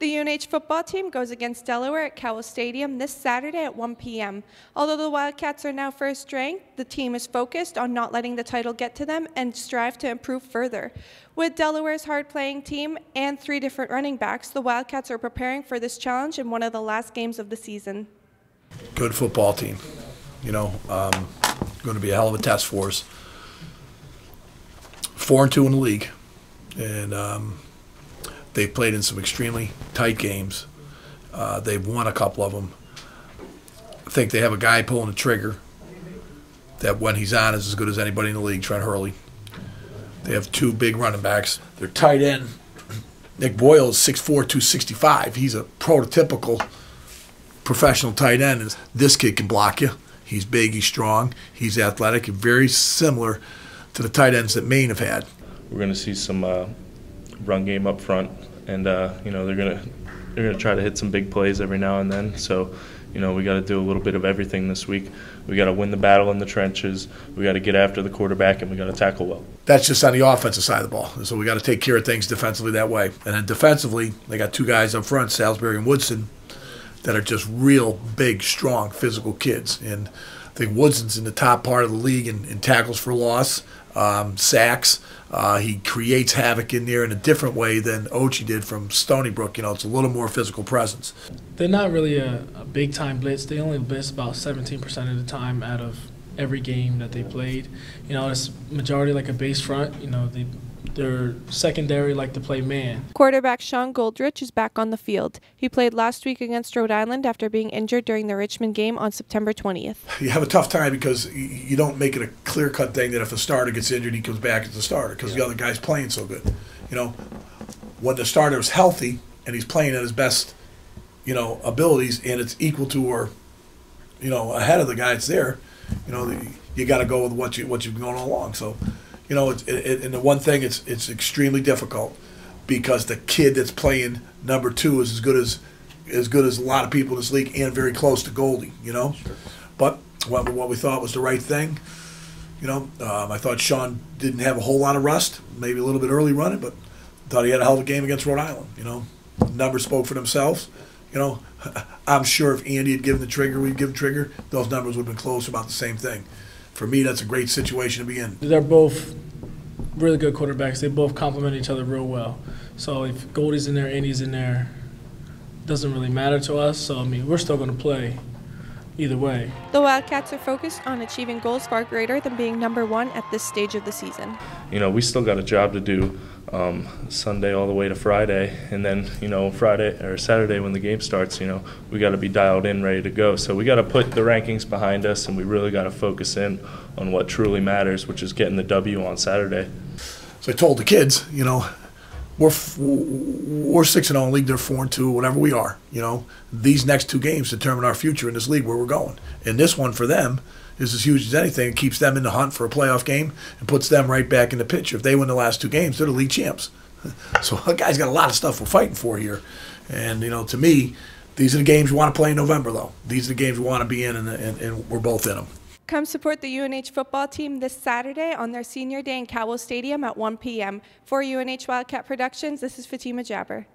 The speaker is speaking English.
The UNH football team goes against Delaware at Cowell Stadium this Saturday at 1 p.m. Although the Wildcats are now first ranked, the team is focused on not letting the title get to them and strive to improve further. With Delaware's hard-playing team and 3 different running backs, the Wildcats are preparing for this challenge in one of the last games of the season. Good football team, going to be a hell of a test for us. 4-2 in the league, and they've played in some extremely tight games. They've won a couple of them. I think they have a guy pulling the trigger that when he's on is as good as anybody in the league, Trent Hurley. They have 2 big running backs. Their tight end, Nick Boyle, is 6'4", 265. He's a prototypical professional tight end. This kid can block you. He's big, he's strong, he's athletic, and very similar to the tight ends that Maine have had. We're going to see some run game up front, and they're gonna try to hit some big plays every now and then. So, we got to do a little bit of everything this week. We got to win the battle in the trenches. We got to get after the quarterback, and we got to tackle well. That's just on the offensive side of the ball. So we got to take care of things defensively that way. And then defensively, they got 2 guys up front, Salisbury and Woodson, that are just real big, strong, physical kids. And I think Woodson's in the top part of the league in tackles for loss, sacks. He creates havoc in there in a different way than Ochi did from Stony Brook. It's a little more physical presence. They're not really a big-time blitz. They only blitz about 17% of the time out of every game that they played. It's majority like a base front. They're secondary, like to play man. Quarterback Sean Goldrich is back on the field. He played last week against Rhode Island after being injured during the Richmond game on September 20th. You have a tough time because you don't make it a clear-cut thing that if a starter gets injured, he comes back as a starter because the other guy's playing so good. When the starter is healthy and he's playing at his best, abilities, and it's equal to or, ahead of the guy that's there, you got to go with what you've been going along. So. And the one thing, it's extremely difficult because the kid that's playing number 2 is as good as a lot of people in this league and very close to Goldie, Sure. But what we thought was the right thing, I thought Sean didn't have a whole lot of rust, maybe a little bit early running, but thought he had a hell of a game against Rhode Island, Numbers spoke for themselves, I'm sure if Andy had given the trigger, we'd give the trigger, those numbers would have been close, about the same thing. For me, that's a great situation to be in. They're both really good quarterbacks. They both complement each other real well. So if Goldie's in there, Andy's in there, doesn't really matter to us. So, we're still going to play either way. The Wildcats are focused on achieving goals far greater than being number 1 at this stage of the season. We still got a job to do Sunday all the way to Friday, and then, Friday or Saturday when the game starts, we got to be dialed in, ready to go. So we got to put the rankings behind us, and we really got to focus in on what truly matters, which is getting the W on Saturday. So I told the kids, we're 6-0 in league, they're 4-2, whatever we are. These next 2 games determine our future in this league, where we're going. And this one for them is as huge as anything. It keeps them in the hunt for a playoff game and puts them right back in the picture. If they win the last 2 games, they're the league champs. So a guy's got a lot of stuff we're fighting for here. And, to me, these are the games we want to play in November, though. These are the games we want to be in, and we're both in them. Come support the UNH football team this Saturday on their senior day in Cowell Stadium at 1 p.m. For UNH Wildcat Productions, this is Fatima Jabber.